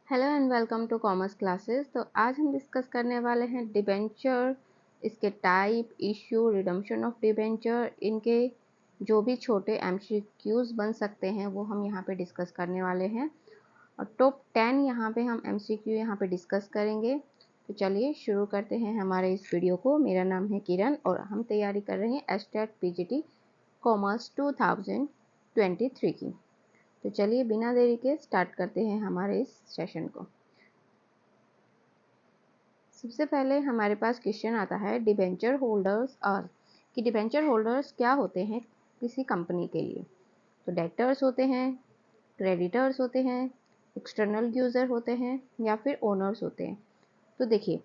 Hello and welcome to commerce classes. तो आज हम डिस्कस करने वाले हैं डिबेंचर, इसके type, issue, redemption of debenture, इनके जो भी छोटे एमसीक्यूज बन सकते हैं वो हम यहाँ पे डिस्कस करने वाले हैं। और टॉप 10 यहाँ पे हम एमसीक्यू यहाँ पे डिस्कस करेंगे। तो चलिए शुरू करते हैं हमारे इस वीडियो को। मेरा नाम है किरण और हम तैयारी कर रहे हैं एस्टेट पीजीटी कॉमर्स 2023 की। तो चलिए बिना देरी के स्टार्ट करते हैं हमारे इस सेशन को। सबसे पहले हमारे पास क्वेश्चन आता है डिबेंचर होल्डर्स आर, कि डिबेंचर होल्डर्स क्या होते हैं किसी कंपनी के लिए। तो डेटर्स होते हैं, क्रेडिटर्स होते हैं, एक्सटर्नल यूज़र होते हैं या फिर ओनर्स होते हैं। तो देखिए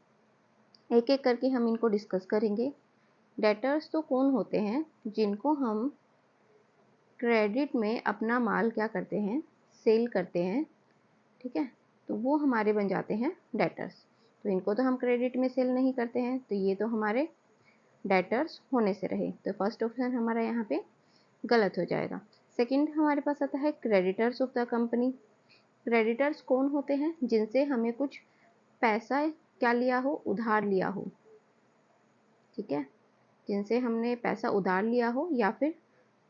एक एक करके हम इनको डिस्कस करेंगे। डेटर्स तो कौन होते हैं, जिनको हम क्रेडिट में अपना माल क्या करते हैं, सेल करते हैं, ठीक है। तो वो हमारे बन जाते हैं डेटर्स। तो इनको तो हम क्रेडिट में सेल नहीं करते हैं, तो ये तो हमारे डेटर्स होने से रहे। तो फर्स्ट ऑप्शन हमारा यहाँ पे गलत हो जाएगा। सेकंड हमारे पास आता है creditors of the company. Creditors कौन होते हैं, जिनसे हमें कुछ पैसा क्या लिया हो, उधार लिया हो, ठीक है। जिनसे हमने पैसा उधार लिया हो या फिर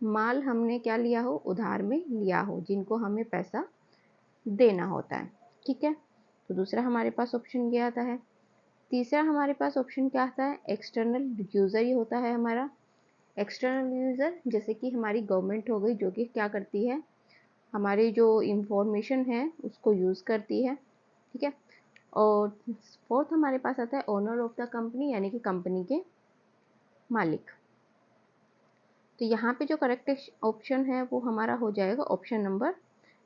माल हमने क्या लिया हो, उधार में लिया हो, जिनको हमें पैसा देना होता है, ठीक है। तो दूसरा हमारे पास ऑप्शन ये आता है। तीसरा हमारे पास ऑप्शन क्या आता है, एक्सटर्नल यूज़र ही होता है हमारा। एक्सटर्नल यूज़र जैसे कि हमारी गवर्नमेंट हो गई, जो कि क्या करती है, हमारी जो इंफॉर्मेशन है उसको यूज़ करती है, ठीक है। और फोर्थ हमारे पास आता है ओनर ऑफ द कंपनी, यानी कि कंपनी के मालिक। तो यहाँ पे जो करेक्ट ऑप्शन है वो हमारा हो जाएगा ऑप्शन नंबर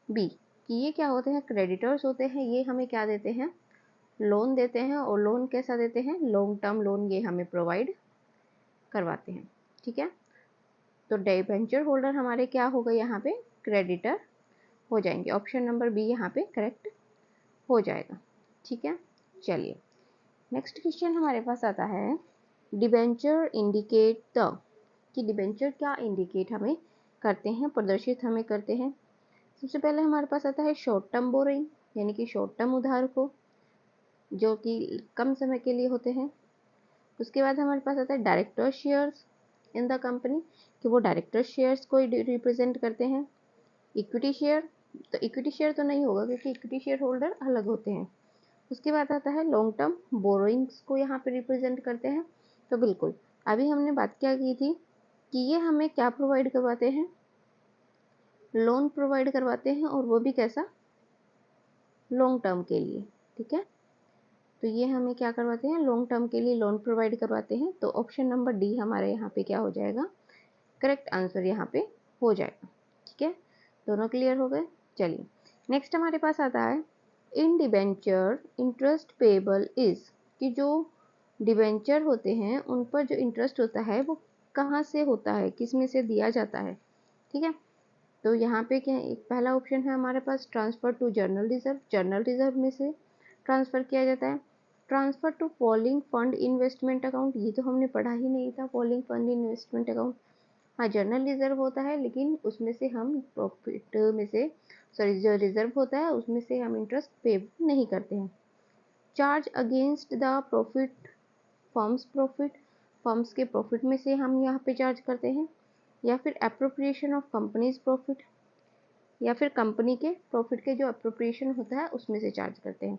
बी, कि ये क्या होते हैं, क्रेडिटर्स होते हैं। ये हमें क्या देते हैं, लोन देते हैं। और लोन कैसा देते हैं, लॉन्ग टर्म लोन ये हमें प्रोवाइड करवाते हैं, ठीक है। तो डिबेंचर होल्डर हमारे क्या हो गए, यहाँ पे क्रेडिटर हो जाएंगे। ऑप्शन नंबर बी यहाँ पे करेक्ट हो जाएगा, ठीक है। चलिए नेक्स्ट क्वेश्चन हमारे पास आता है डिबेंचर इंडिकेट द, कि डिबेंचर क्या इंडिकेट हमें करते हैं, प्रदर्शित हमें करते हैं। सबसे पहले हमारे पास आता है शॉर्ट टर्म बोरोइंग, यानी कि शॉर्ट टर्म उधार को, जो कि कम समय के लिए होते हैं। उसके बाद हमारे पास आता है director shares in the company, कि वो डायरेक्टर शेयर्स को रिप्रेजेंट करते हैं। इक्विटी शेयर, तो इक्विटी शेयर तो नहीं होगा क्योंकि इक्विटी शेयर होल्डर अलग होते हैं। उसके बाद आता है लॉन्ग टर्म बोरोइंग्स को यहाँ पे रिप्रेजेंट करते हैं। तो बिल्कुल अभी हमने बात क्या की थी कि ये हमें क्या प्रोवाइड करवाते हैं, लोन प्रोवाइड करवाते हैं, और वो भी कैसा, लॉन्ग टर्म के लिए, ठीक है। तो ये हमें क्या करवाते हैं, लॉन्ग टर्म के लिए लोन प्रोवाइड करवाते हैं। तो ऑप्शन नंबर डी हमारे यहाँ पे क्या हो जाएगा, करेक्ट आंसर यहाँ पे हो जाएगा, ठीक है। दोनों क्लियर हो गए। चलिए नेक्स्ट हमारे पास आता है इन डिबेंचर इंटरेस्ट पेबल इज, कि जो डिबेंचर होते हैं उन पर जो इंटरेस्ट होता है वो कहाँ से होता है, किस में से दिया जाता है, ठीक है। तो यहाँ पे क्या, एक पहला ऑप्शन है हमारे पास transfer to general reserve, general reserve में से ट्रांसफ़र किया जाता है। Transfer to falling fund investment account, ये तो हमने पढ़ा ही नहीं था, फॉलिंग फंड इन्वेस्टमेंट अकाउंट। हाँ जर्नल रिजर्व होता है, लेकिन उसमें से हम प्रॉफिट में से, सॉरी जो रिजर्व होता है उसमें से हम इंटरेस्ट पे नहीं करते हैं। Charge against the profit, firms के प्रॉफिट में से हम यहाँ पे चार्ज करते हैं। या फिर अप्रोप्रिएशन ऑफ कंपनीज प्रॉफिट, या फिर कंपनी के प्रॉफिट के जो अप्रोप्रिएशन होता है उसमें से चार्ज करते हैं।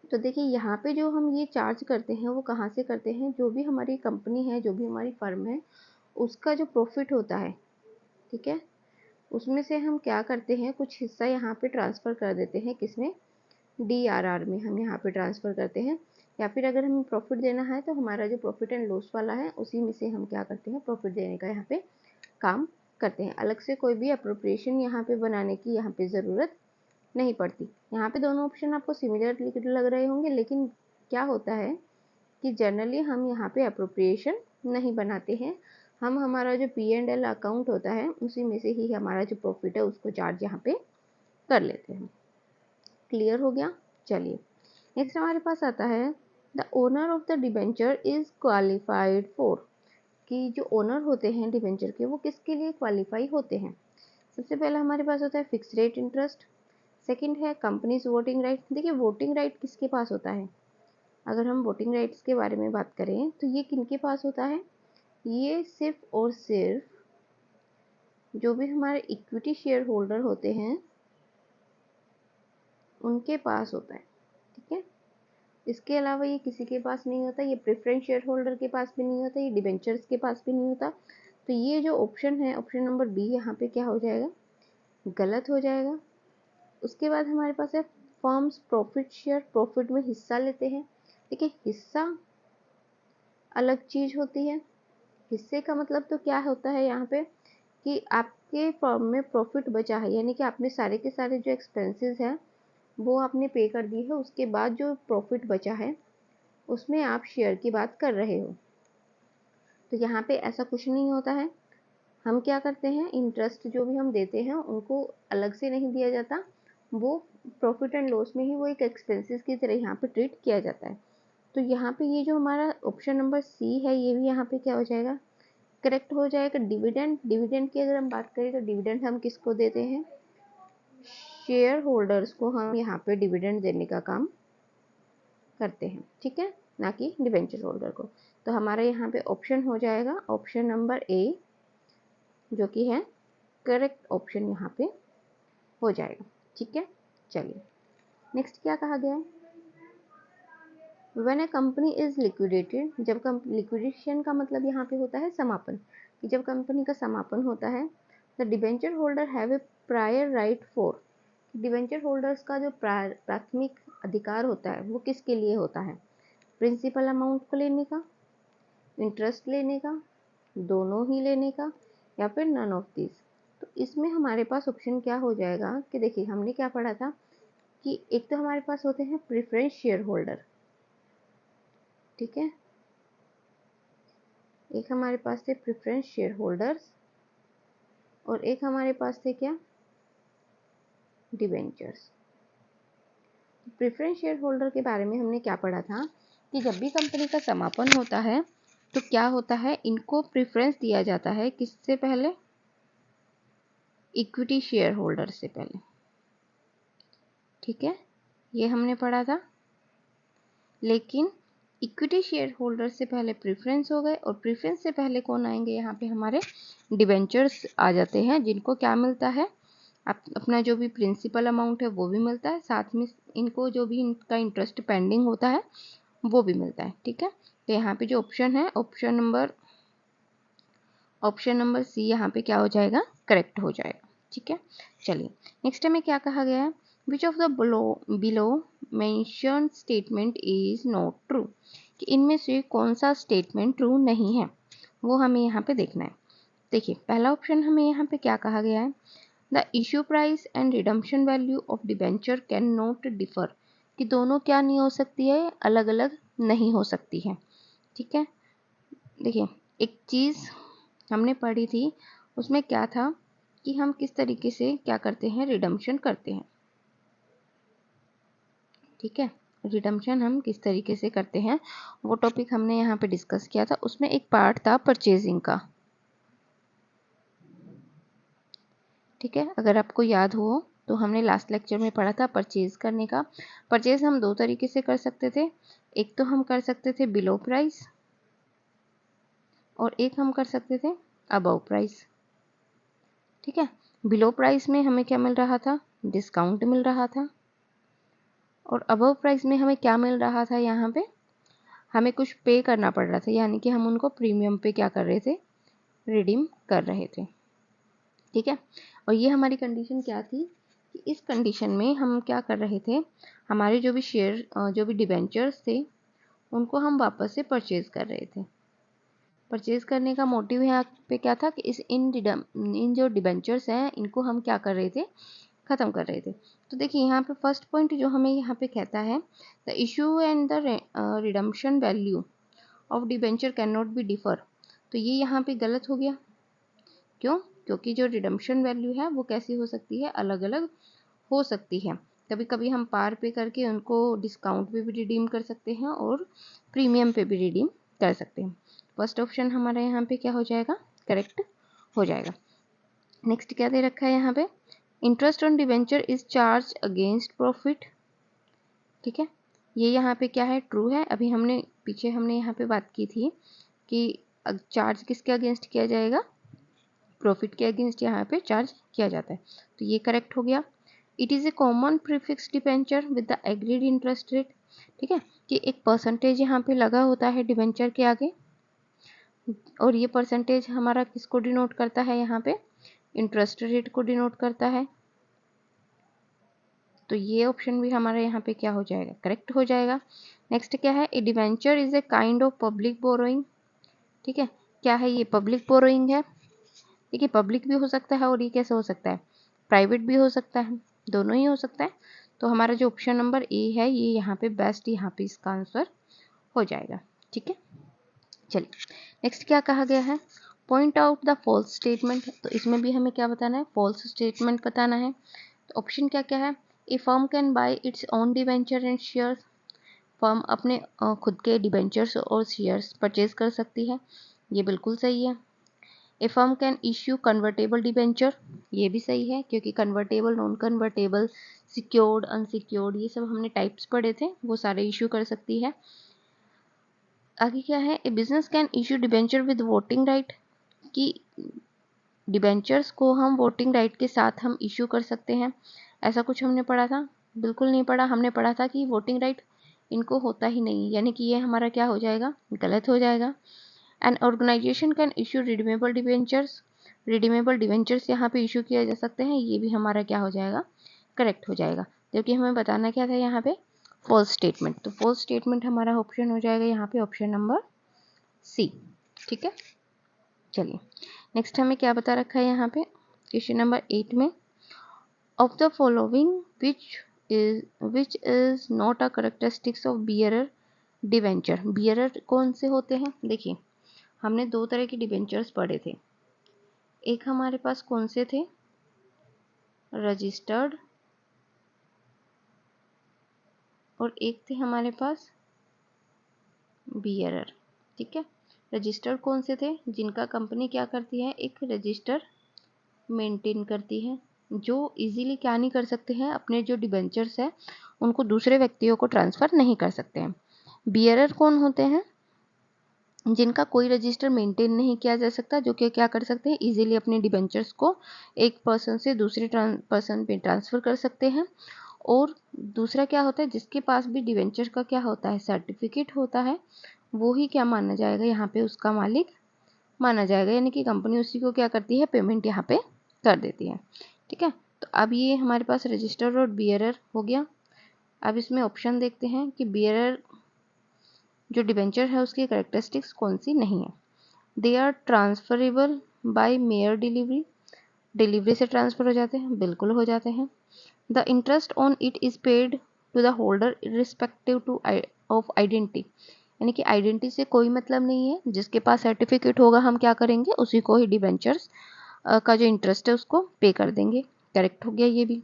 तो देखिए यहाँ पे जो हम ये चार्ज करते हैं वो कहाँ से करते हैं, जो भी हमारी कंपनी है, जो भी हमारी फर्म है, उसका जो प्रॉफिट होता है, ठीक है, उसमें से हम क्या करते हैं, कुछ हिस्सा यहाँ पे ट्रांसफ़र कर देते हैं, किसमें, डीआरआर में हम यहाँ पे ट्रांसफ़र करते हैं। या फिर अगर हमें प्रॉफिट देना है तो हमारा जो प्रॉफिट एंड लॉस वाला है उसी में से हम क्या करते हैं, प्रॉफिट देने का यहाँ पे काम करते हैं। अलग से कोई भी अप्रोप्रिएशन यहाँ पे बनाने की यहाँ पे ज़रूरत नहीं पड़ती। यहाँ पे दोनों ऑप्शन आपको सिमिलर लग रहे होंगे, लेकिन क्या होता है कि जनरली हम यहाँ पे अप्रोप्रिएशन नहीं बनाते हैं। हम हमारा जो P&L अकाउंट होता है उसी में से ही हमारा जो प्रॉफिट है उसको चार्ज यहाँ पे कर लेते हैं। क्लियर हो गया। चलिए नेक्स्ट हमारे पास आता है the owner of the debenture is qualified for, कि जो ओनर होते हैं डिबेंचर के वो किसके लिए क्वालिफाई होते हैं। सबसे पहला हमारे पास होता है फिक्स रेट इंटरेस्ट, सेकंड है कंपनीज वोटिंग राइट। देखिए वोटिंग राइट किसके पास होता है, अगर हम वोटिंग राइट्स के बारे में बात करें तो ये किनके पास होता है, ये सिर्फ और सिर्फ जो भी हमारे इक्विटी शेयर होल्डर होते हैं उनके पास होता है। ठीक है, इसके अलावा ये किसी के पास नहीं होता, ये प्रेफरेंस शेयर होल्डर के पास भी नहीं होता, ये डिबेंचर्स के पास भी नहीं होता। तो ये जो ऑप्शन है, ऑप्शन नंबर बी, यहाँ पे क्या हो जाएगा, गलत हो जाएगा। उसके बाद हमारे पास है फर्म्स प्रॉफिट शेयर, प्रॉफिट में हिस्सा लेते हैं। देखिए हिस्सा अलग चीज होती है। हिस्से का मतलब तो क्या होता है यहाँ पे कि आपके फर्म में प्रॉफिट बचा है, यानी कि आपने सारे के सारे जो एक्सपेंसेस हैं वो आपने पे कर दी है, उसके बाद जो प्रॉफिट बचा है उसमें आप शेयर की बात कर रहे हो। तो यहाँ पे ऐसा कुछ नहीं होता है। हम क्या करते हैं, इंटरेस्ट जो भी हम देते हैं उनको अलग से नहीं दिया जाता, वो प्रॉफिट एंड लॉस में ही वो एक एक्सपेंसेस की तरह यहाँ पे ट्रीट किया जाता है। तो यहाँ पे ये जो हमारा ऑप्शन नंबर सी है ये भी यहाँ पे क्या हो जाएगा, करेक्ट हो जाएगा। डिविडेंड, डिविडेंड की अगर हम बात करें तो डिविडेंड हम किसको देते हैं, शेयर होल्डर्स को हम यहाँ पे डिविडेंड देने का काम करते हैं। ठीक है, ना कि डिवेंचर होल्डर को। तो हमारा यहाँ पे ऑप्शन हो जाएगा ऑप्शन नंबर ए, जो कि है करेक्ट ऑप्शन यहाँ पे हो जाएगा। ठीक है, चलिए नेक्स्ट क्या कहा गया है, when A company is liquidated, जब लिक्विडेशन का मतलब यहाँ पे होता है समापन, कि जब कंपनी का समापन होता है, the debenture holder have a prior right for, debenture holders का जो प्राथमिक अधिकार होता है वो किसके लिए होता है, प्रिंसिपल अमाउंट को लेने का, इंटरेस्ट लेने का, दोनों ही लेने का, या फिर नन ऑफ दिस। तो इसमें हमारे पास ऑप्शन क्या हो जाएगा कि देखिए हमने क्या पढ़ा था कि एक तो हमारे पास होते हैं प्रेफरेंस शेयर होल्डर, ठीक है, एक हमारे पास थे प्रेफरेंस शेयर होल्डर्स और एक हमारे पास थे क्या, डिबेंचर्स। प्रेफरेंस शेयर होल्डर के बारे में हमने क्या पढ़ा था कि जब भी कंपनी का समापन होता है तो क्या होता है, इनको प्रेफरेंस दिया जाता है किससे पहले, इक्विटी शेयर होल्डर से पहले। ठीक है, ये हमने पढ़ा था। लेकिन इक्विटी शेयर होल्डर से पहले प्रेफरेंस हो गए और प्रेफरेंस से पहले कौन आएंगे, यहाँ पे हमारे डिबेंचर्स आ जाते हैं, जिनको क्या मिलता है, अपना जो भी प्रिंसिपल अमाउंट है वो भी मिलता है, साथ में इनको जो भी इनका इंटरेस्ट पेंडिंग होता है वो भी मिलता है। ठीक है, तो यहाँ पे जो ऑप्शन है ऑप्शन नंबर सी यहाँ पे क्या हो जाएगा, करेक्ट हो जाएगा। ठीक है, चलिए नेक्स्ट में क्या कहा गया है, which of the below mentioned statement is not true, कि इनमें से कौन सा स्टेटमेंट ट्रू नहीं है, वो हमें यहाँ पे देखना है। देखिए पहला ऑप्शन हमें यहाँ पे क्या कहा गया है, the issue price and redemption value of debenture can not differ, कि दोनों क्या नहीं हो सकती है, अलग अलग नहीं हो सकती है। ठीक है, देखिए एक चीज़ हमने पढ़ी थी उसमें क्या था कि हम किस तरीके से क्या करते हैं, रिडम्पशन करते हैं। ठीक है, रिडम्पशन हम किस तरीके से करते हैं वो टॉपिक हमने यहाँ पे डिस्कस किया था, उसमें एक पार्ट था परचेजिंग का। ठीक है, अगर आपको याद हो तो हमने लास्ट लेक्चर में पढ़ा था परचेज करने का। परचेज हम दो तरीके से कर सकते थे, एक तो हम कर सकते थे बिलो प्राइस और एक हम कर सकते थे अबव प्राइस। ठीक है, बिलो प्राइस में हमें क्या मिल रहा था, डिस्काउंट मिल रहा था, और अबव प्राइस में हमें क्या मिल रहा था, यहाँ पे हमें कुछ पे करना पड़ रहा था, यानी कि हम उनको प्रीमियम पे क्या कर रहे थे, रिडीम कर रहे थे। ठीक है, और ये हमारी कंडीशन क्या थी कि इस कंडीशन में हम क्या कर रहे थे, हमारे जो भी शेयर जो भी डिबेंचर्स थे उनको हम वापस से परचेज कर रहे थे। परचेज करने का मोटिव यहाँ पे क्या था कि इन जो डिबेंचर्स हैं इनको हम क्या कर रहे थे, ख़त्म कर रहे थे। तो देखिए यहाँ पे फर्स्ट पॉइंट जो हमें यहाँ पे कहता है, the issue and the redemption value of debenture can not be differ, तो ये यहाँ पे गलत हो गया। क्यों, क्योंकि जो रिडम्पशन वैल्यू है वो कैसी हो सकती है, अलग अलग हो सकती है। कभी कभी हम पार पे करके उनको डिस्काउंट पे भी रिडीम कर सकते हैं और प्रीमियम पे भी रिडीम कर सकते हैं। फर्स्ट ऑप्शन हमारा यहाँ पे क्या हो जाएगा, करेक्ट हो जाएगा। नेक्स्ट क्या दे रखा है यहाँ पे, interest on debenture is charge against profit, ठीक है, ये यहाँ पे क्या है, ट्रू है। अभी हमने यहाँ पे बात की थी कि चार्ज किसके अगेंस्ट किया जाएगा, प्रॉफिट के अगेंस्ट यहाँ पे चार्ज किया जाता है, तो ये करेक्ट हो गया। It is a common prefix debenture with the agreed interest rate, ठीक है, कि एक परसेंटेज यहाँ पे लगा होता है डिबेंचर के आगे, और ये परसेंटेज हमारा किसको डिनोट करता है, यहाँ पे इंटरेस्ट रेट को डिनोट करता है। तो ये ऑप्शन भी हमारा यहाँ पे क्या हो जाएगा, करेक्ट हो जाएगा। नेक्स्ट क्या है, a debenture is a kind of public borrowing, ठीक है, क्या है ये, पब्लिक बोरोइंग है। देखिए पब्लिक भी हो सकता है और ये कैसे हो सकता है, प्राइवेट भी हो सकता है, दोनों ही हो सकता है। तो हमारा जो ऑप्शन नंबर ए है ये यहाँ पे बेस्ट, यहाँ पे इसका आंसर हो जाएगा, ठीक है। चलिए नेक्स्ट क्या कहा गया है, point out the false statement, तो इसमें भी हमें क्या बताना है, फॉल्स स्टेटमेंट बताना है। तो ऑप्शन क्या क्या है, a firm can buy its own debenture and shares, firm अपने खुद के डिबेंचर्स और शेयर्स परचेज कर सकती है, ये बिल्कुल सही है। A firm can issue convertible debenture, ये भी सही है, क्योंकि convertible, non convertible, secured, unsecured, ये सब हमने टाइप्स पढ़े थे, वो सारे इश्यू कर सकती है। आगे क्या है, a business can issue debenture with voting right, कि डिबेंचर्स को हम वोटिंग राइट के साथ हम इश्यू कर सकते हैं, ऐसा कुछ हमने पढ़ा था, बिल्कुल नहीं पढ़ा, हमने पढ़ा था कि वोटिंग राइट इनको होता ही नहीं, यानी कि ये हमारा क्या हो जाएगा, गलत हो जाएगा। An organisation can issue redeemable debentures, redeemable debentures यहाँ पे इशू किया जा सकते हैं, ये भी हमारा क्या हो जाएगा, करेक्ट हो जाएगा, क्योंकि हमें बताना क्या था यहाँ पे, फॉल्स स्टेटमेंट। तो फॉल्स स्टेटमेंट हमारा ऑप्शन हो जाएगा यहाँ पे ऑप्शन नंबर सी, ठीक है। चलिए नेक्स्ट हमें क्या बता रखा है यहाँ पे क्वेश्चन नंबर 8 में, of the following which is not a characteristics of bearer debenture, bearer कौन से होते हैं, देखिए हमने दो तरह के डिबेंचर्स पढ़े थे, एक हमारे पास कौन से थे, रजिस्टर्ड, और एक थे हमारे पास बियरर, ठीक है। रजिस्टर्ड कौन से थे, जिनका कंपनी क्या करती है, एक रजिस्टर मेंटेन करती है, जो इजीली क्या नहीं कर सकते हैं, अपने जो डिबेंचर्स है उनको दूसरे व्यक्तियों को ट्रांसफ़र नहीं कर सकते हैं। बियरर कौन होते हैं, जिनका कोई रजिस्टर मेंटेन नहीं किया जा सकता, जो कि क्या कर सकते हैं, इजीली अपने डिबेंचर्स को एक पर्सन से दूसरे पर्सन पे ट्रांसफ़र कर सकते हैं। और दूसरा क्या होता है, जिसके पास भी डिबेंचर का क्या होता है, सर्टिफिकेट होता है, वो ही क्या माना जाएगा, यहाँ पे उसका मालिक माना जाएगा, यानी कि कंपनी उसी को क्या करती है, पेमेंट यहाँ पे कर देती है, ठीक है। तो अब ये हमारे पास रजिस्टर और बियरर हो गया। अब इसमें ऑप्शन देखते हैं कि बियरर जो डिबेंचर है उसकी कैरेक्टरिस्टिक्स कौन सी नहीं है। They are transferable by mere delivery, delivery से ट्रांसफ़र हो जाते हैं, बिल्कुल हो जाते हैं। The interest on it is paid to the holder irrespective to of identity, यानी कि आइडेंटिटी से कोई मतलब नहीं है, जिसके पास सर्टिफिकेट होगा हम क्या करेंगे, उसी को ही डिबेंचर्स का जो इंटरेस्ट है उसको पे कर देंगे, करेक्ट हो गया ये भी।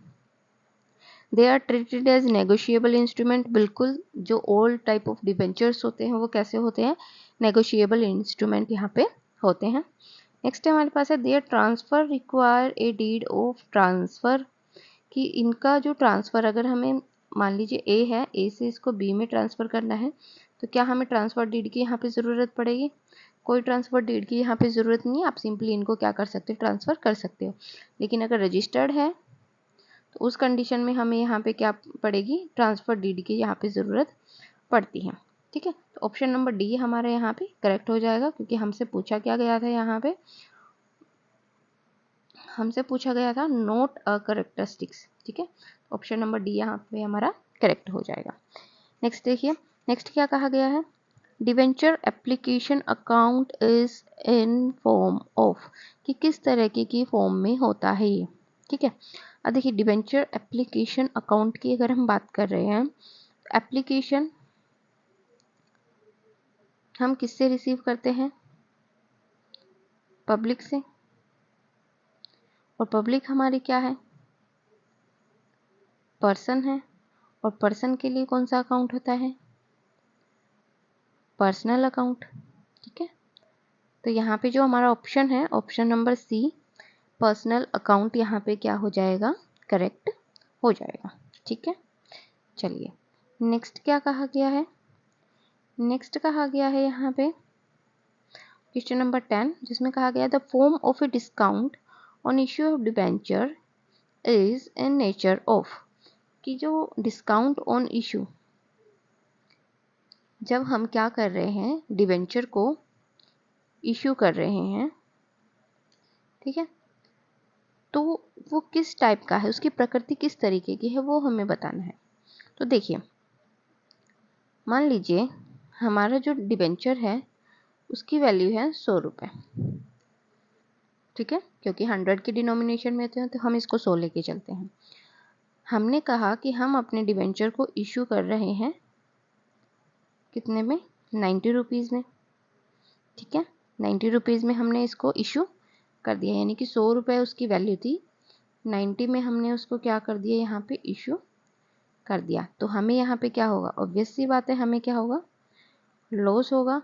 They are treated as negotiable instrument, बिल्कुल, जो ओल्ड टाइप ऑफ डिबेंचर्स होते हैं वो कैसे होते हैं, नेगोशिएबल इंस्ट्रूमेंट यहाँ पे होते हैं। नेक्स्ट हमारे पास है, their transfer require a deed of transfer, कि इनका जो ट्रांसफ़र, अगर हमें मान लीजिए ए है, ए से इसको बी में ट्रांसफ़र करना है, तो क्या हमें ट्रांसफ़र डीड की यहाँ पे ज़रूरत पड़ेगी, कोई ट्रांसफ़र डीड की यहाँ पे ज़रूरत नहीं है, आप सिंपली इनको क्या कर सकते हो, ट्रांसफ़र कर सकते हो। लेकिन अगर रजिस्टर्ड है तो उस कंडीशन में हमें यहाँ पे क्या पड़ेगी, ट्रांसफ़र डीड की यहाँ पे ज़रूरत पड़ती है, ठीक है। तो ऑप्शन नंबर डी हमारे यहाँ पे करेक्ट हो जाएगा, क्योंकि हमसे पूछा क्या गया था, यहाँ पे हमसे पूछा गया था नोट अ कैरेक्टरिस्टिक्स, ठीक है। ऑप्शन नंबर डी यहाँ पे हमारा करेक्ट हो जाएगा। नेक्स्ट देखिए, नेक्स्ट क्या कहा गया है, debenture application account is in form of, कि किस तरह की फॉर्म में होता है ये, ठीक है। अब देखिए डिवेंचर एप्लीकेशन अकाउंट की अगर हम बात कर रहे हैं, एप्लीकेशन हम किससे रिसीव करते हैं, पब्लिक से, और पब्लिक हमारी क्या है, पर्सन है, और पर्सन के लिए कौन सा अकाउंट होता है, पर्सनल अकाउंट, ठीक है। तो यहाँ पे जो हमारा ऑप्शन है, option number C, personal account यहाँ पे क्या हो जाएगा, करेक्ट हो जाएगा। ठीक है, चलिए नेक्स्ट क्या कहा गया है। नेक्स्ट कहा गया है यहाँ पे क्वेश्चन नंबर 10, जिसमें कहा गया the form of a discount on issue of debenture is in nature of, कि जो डिस्काउंट ऑन इशू, जब हम क्या कर रहे हैं, डिबेंचर को इशू कर रहे हैं, ठीक है, तो वो किस टाइप का है, उसकी प्रकृति किस तरीके की है, वो हमें बताना है। तो देखिए, मान लीजिए हमारा जो डिबेंचर है उसकी वैल्यू है 100 रुपये, ठीक है, क्योंकि 100 के डिनोमिनेशन में थे तो हम इसको 100 लेके चलते हैं। हमने कहा कि हम अपने डिबेंचर को इशू कर रहे हैं कितने में, 90 रुपीज़ में। ठीक है, 90 रुपीज़ में हमने इसको इशू कर दिया, यानी कि 100 रुपये उसकी वैल्यू थी, 90 में हमने उसको क्या कर दिया, यहाँ पे इशू कर दिया। तो हमें यहाँ पे क्या होगा, ऑब्वियस सी बात है, हमें क्या होगा, लॉस होगा।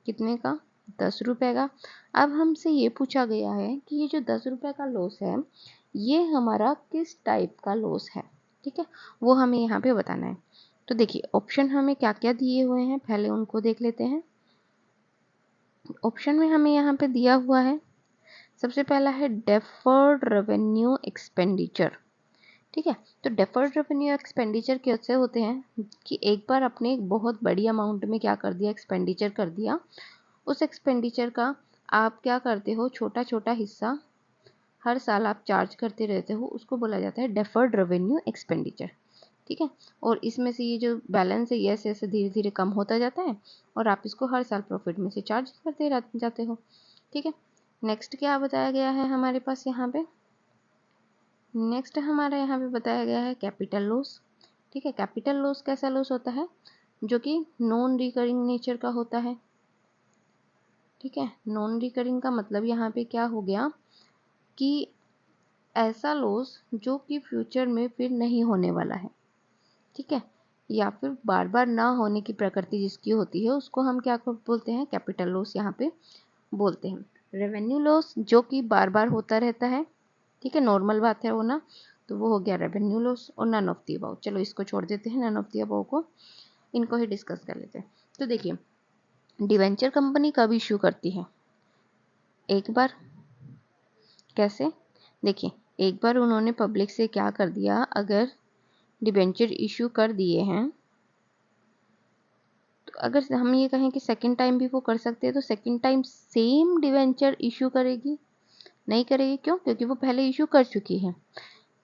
कितने का, 10 रुपये का। अब हमसे ये पूछा गया है कि ये जो 10 रुपये का लॉस है ये हमारा किस टाइप का लॉस है, ठीक है, वो हमें यहाँ पे बताना है। तो देखिए ऑप्शन हमें क्या क्या दिए हुए हैं, पहले उनको देख लेते हैं। ऑप्शन में हमें यहाँ पे दिया हुआ है, सबसे पहला है डेफर्ड रेवेन्यू एक्सपेंडिचर। ठीक है, तो डेफर्ड रेवेन्यू एक्सपेंडिचर कैसे होते हैं कि एक बार आपने एक बहुत बड़ी अमाउंट में क्या कर दिया, एक्सपेंडिचर कर दिया, उस एक्सपेंडिचर का आप क्या करते हो, छोटा छोटा हिस्सा हर साल आप चार्ज करते रहते हो, उसको बोला जाता है डेफर्ड रेवेन्यू एक्सपेंडिचर। ठीक है, और इसमें से ये जो बैलेंस है ये ऐसे ऐसे धीरे धीरे कम होता जाता है और आप इसको हर साल प्रॉफिट में से चार्ज करते जाते हो। ठीक है, नेक्स्ट क्या बताया गया है हमारे पास यहाँ पे, नेक्स्ट हमारा यहाँ पे बताया गया है कैपिटल लॉस। ठीक है, कैपिटल लॉस कैसा लॉस होता है, जो कि नॉन रिकरिंग नेचर का होता है। ठीक है, नॉन रिकरिंग का मतलब यहाँ पे क्या हो गया कि ऐसा लॉस जो कि फ्यूचर में फिर नहीं होने वाला है। ठीक है, या फिर बार बार ना होने की प्रकृति जिसकी होती है उसको हम क्या बोलते हैं, कैपिटल लॉस यहाँ पे बोलते हैं। रेवेन्यू लॉस जो कि बार बार होता रहता है, ठीक है, नॉर्मल बात है वो ना, तो वो हो गया रेवेन्यू लॉस। और नन ऑफ द अबव, चलो इसको छोड़ देते हैं, नन ऑफ द अबव को, इनको ही डिस्कस कर लेते हैं। तो देखिए डिवेंचर कंपनी कब इशू करती है, एक बार, कैसे, देखिए एक बार उन्होंने पब्लिक से क्या कर दिया, अगर डिवेंचर इशू कर दिए हैं तो अगर हम ये कहें कि सेकंड टाइम भी वो कर सकते हैं, तो second time same debenture issue करेगी, नहीं करेगी। क्यों, क्योंकि वो पहले इशू कर चुकी है।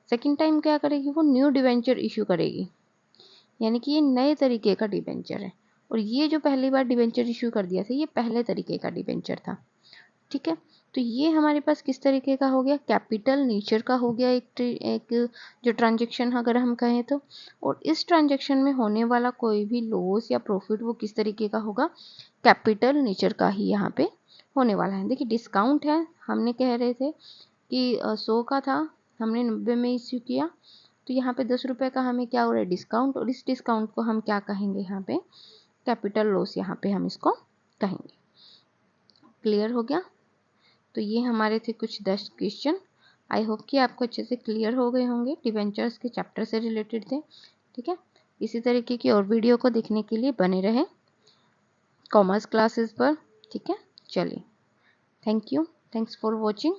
सेकंड टाइम क्या करेगी, वो न्यू डिवेंचर इशू करेगी, यानी कि ये नए तरीके का डिवेंचर है। और ये जो पहली बार डिवेंचर इशू कर दिया था ये पहले तरीके का डिवेंचर था। ठीक है, तो ये हमारे पास किस तरीके का हो गया, कैपिटल नेचर का हो गया एक जो ट्रांजैक्शन अगर हम कहें तो। और इस ट्रांजैक्शन में होने वाला कोई भी लॉस या प्रॉफिट वो किस तरीके का होगा, कैपिटल नेचर का ही यहाँ पे होने वाला है। देखिए डिस्काउंट है, हमने कह रहे थे कि 100 का था, हमने 90 में इश्यू किया, तो यहाँ पे 10 रुपये का हमें क्या हो रहा है, डिस्काउंट। और इस डिस्काउंट को हम क्या कहेंगे, यहाँ पे कैपिटल लॉस यहाँ पे हम इसको कहेंगे। क्लियर हो गया, तो ये हमारे थे कुछ 10 क्वेश्चन। आई होप कि आपको अच्छे से क्लियर हो गए होंगे, डिवेंचर्स के चैप्टर से रिलेटेड थे। ठीक है, इसी तरीके की और वीडियो को देखने के लिए बने रहें कॉमर्स क्लासेस पर। ठीक है, चलिए, thank you, thanks for watching.